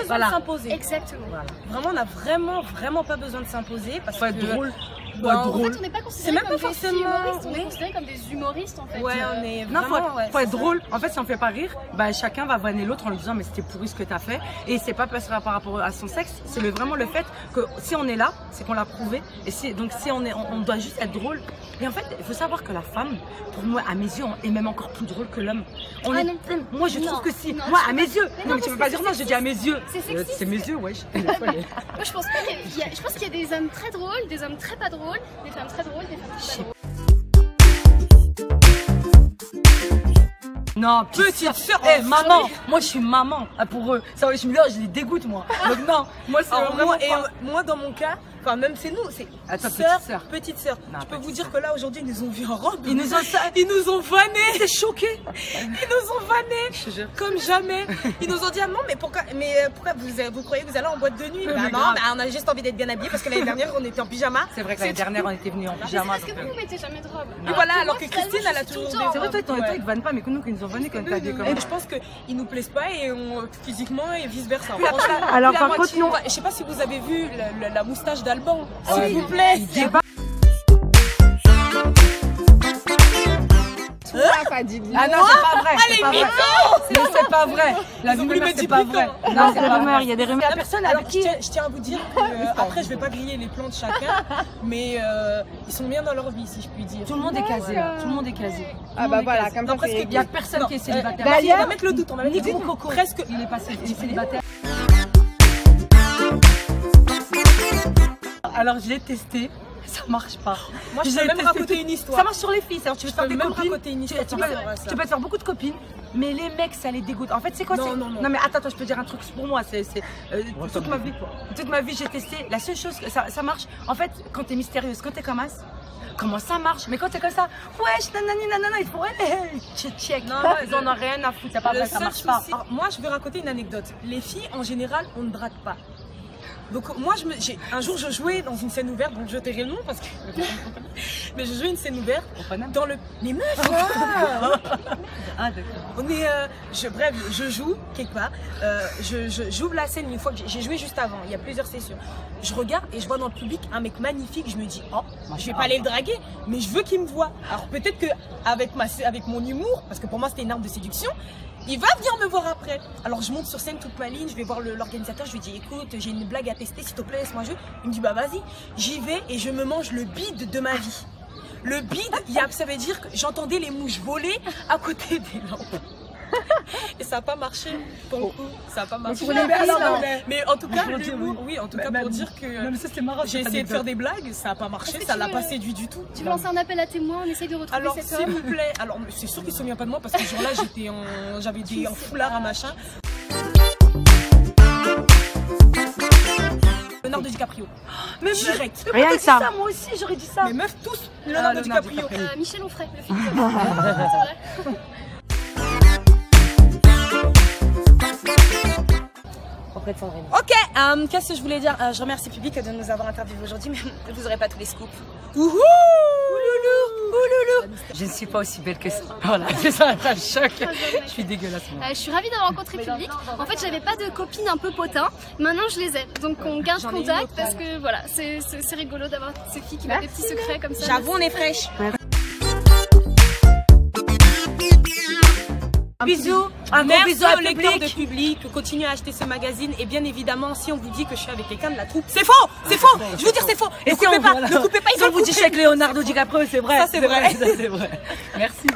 besoin de s'imposer. Exactement. Voilà. Vraiment, on n'a vraiment pas besoin de s'imposer parce faut être drôle. En fait, on n'est pas considérés comme des humoristes, on est oui. considérés comme des humoristes en fait. Ouais, on est Non, vraiment, faut être drôle. En fait, si on fait pas rire, bah, chacun va vanner l'autre en lui disant mais c'était pourri ce que t'as fait. Et c'est pas parce que par rapport à son sexe, c'est vraiment le fait que si on est là, c'est qu'on l'a prouvé. Et donc si on doit juste être drôle. Et en fait, il faut savoir que la femme, pour moi, à mes yeux, est même encore plus drôle que l'homme. Moi, je trouve que si. Moi, à mes yeux. Non, mais tu peux pas dire non, je dis à mes yeux. C'est mes yeux, ouais. Moi, je pense pas je pense qu'il y a des hommes très drôles, des hommes très pas drôles, des femmes très drôles, des femmes très pas drôles. Non, petite sœur, maman, moi je suis maman pour eux. Ça, je les dégoûte moi. Donc non, moi c'est vraiment. Moi dans mon cas, enfin même c'est nous, c'est petite sœur. Je peux vous dire que là aujourd'hui ils nous ont vu en robe. Ils nous ont vanné. C'est choqué. Ils nous ont vanné comme jamais. Ils nous ont dit ah non mais pourquoi vous croyez que vous allez en boîte de nuit? Bah non, on a juste envie d'être bien habillés parce que l'année dernière on était en pyjama. C'est vrai que l'année dernière on était venus en pyjama. Parce que vous mettez jamais de robe. Et voilà, alors que Christine elle a toujours des. C'est vrai toi ils te vannent pas mais que nous qui nous ont vanné quand t'as habillé comme ça. Et je pense qu'ils nous plaisent pas et physiquement et vice versa. Alors par contre non. Je sais pas si vous avez vu la moustache d'Alban. S'il vous plaît. Ah non, c'est pas vrai. C'est pas vrai. Mais c'est pas vrai. La rumeur, c'est pas vrai. Non, c'est des rumeurs. Il y a des rumeurs. Personne avec qui. Je tiens à vous dire que après, je vais pas griller les plans de chacun, mais ils sont bien dans leur vie, si je puis dire. Tout le monde est casé. Tout le monde est casé. Ah bah voilà, comme ça, il y a personne qui est célibataire. On va mettre le doute. On va mettre le doute. Presque. Il est passé. Il est célibataire. Alors je l'ai testé, ça marche pas. Moi je peux même raconter une histoire. Ça marche sur les filles, tu veux faire des copines, tu peux te faire beaucoup de copines, mais les mecs ça les dégoûte. En fait c'est quoi? Non mais attends, je peux dire un truc pour moi, toute ma vie j'ai testé, la seule chose que ça marche, en fait quand t'es mystérieuse, quand t'es comme as, comment ça marche? Mais quand t'es comme ça, wesh, nanana, il faut check. Ils en ont rien à foutre, ça marche pas. Alors, moi je vais raconter une anecdote. Les filles en général on ne drague pas. Donc moi un jour je jouais dans une scène ouverte, donc je tairai le nom parce que mais je jouais une scène ouverte dans le les meufs. Ah d'accord. On est bref, je joue quelque part, j'ouvre la scène une fois que j'ai joué juste avant, il y a plusieurs sessions. Je regarde et je vois dans le public un mec magnifique, je me dis oh, je vais pas aller le draguer, mais je veux qu'il me voie. Alors peut-être que avec mon humour, parce que pour moi c'était une arme de séduction, il va venir me voir après. Alors je monte sur scène toute ma ligne, je vais voir l'organisateur, je lui dis écoute, j'ai une blague à tester, s'il te plaît, laisse-moi jouer. Il me dit bah vas-y, j'y vais et je me mange le bide de ma vie. Le bide, ça veut dire que j'entendais les mouches voler à côté des lampes. Et ça n'a pas marché pour le coup, ça n'a pas marché. Mais en tout cas, oui, en tout cas pour dire que j'ai essayé de faire des blagues, ça n'a pas marché, ça l'a pas séduit du tout. Tu veux lancer un appel à témoins, on essaye de retrouver alors, cet homme. s'il vous plaît, alors c'est sûr qu'il ne se souvient pas de moi parce que ce jour-là j'avais des en foulard à machin. Leonardo DiCaprio. Mais direct. Rien que ça. Moi aussi j'aurais dit ça. Mais meufs tous, Leonardo DiCaprio. Michel Onfray, le film. C'est vrai. Ok, qu'est-ce que je voulais dire? Je remercie Public de nous avoir interviewés aujourd'hui, mais vous n'aurez pas tous les scoops. Ouhou! Je ne suis pas aussi belle que ça. Voilà, c'est ça un choc. Je suis dégueulasse. Je suis ravie d'avoir rencontré Public. En fait, j'avais pas de copines un peu potins. Maintenant, je les ai. Donc, on garde contact parce que voilà, c'est rigolo d'avoir ces filles qui ont des petits secrets comme ça. J'avoue, on est fraîche. Bisous, un gros bisou aux lecteurs de Public, continuez à acheter ce magazine et bien évidemment si on vous dit que je suis avec quelqu'un de la troupe, c'est faux, je veux dire c'est faux, ne coupez pas, ils vont vous dire je suis avec Leonardo DiCaprio, c'est vrai, ça c'est vrai, Merci.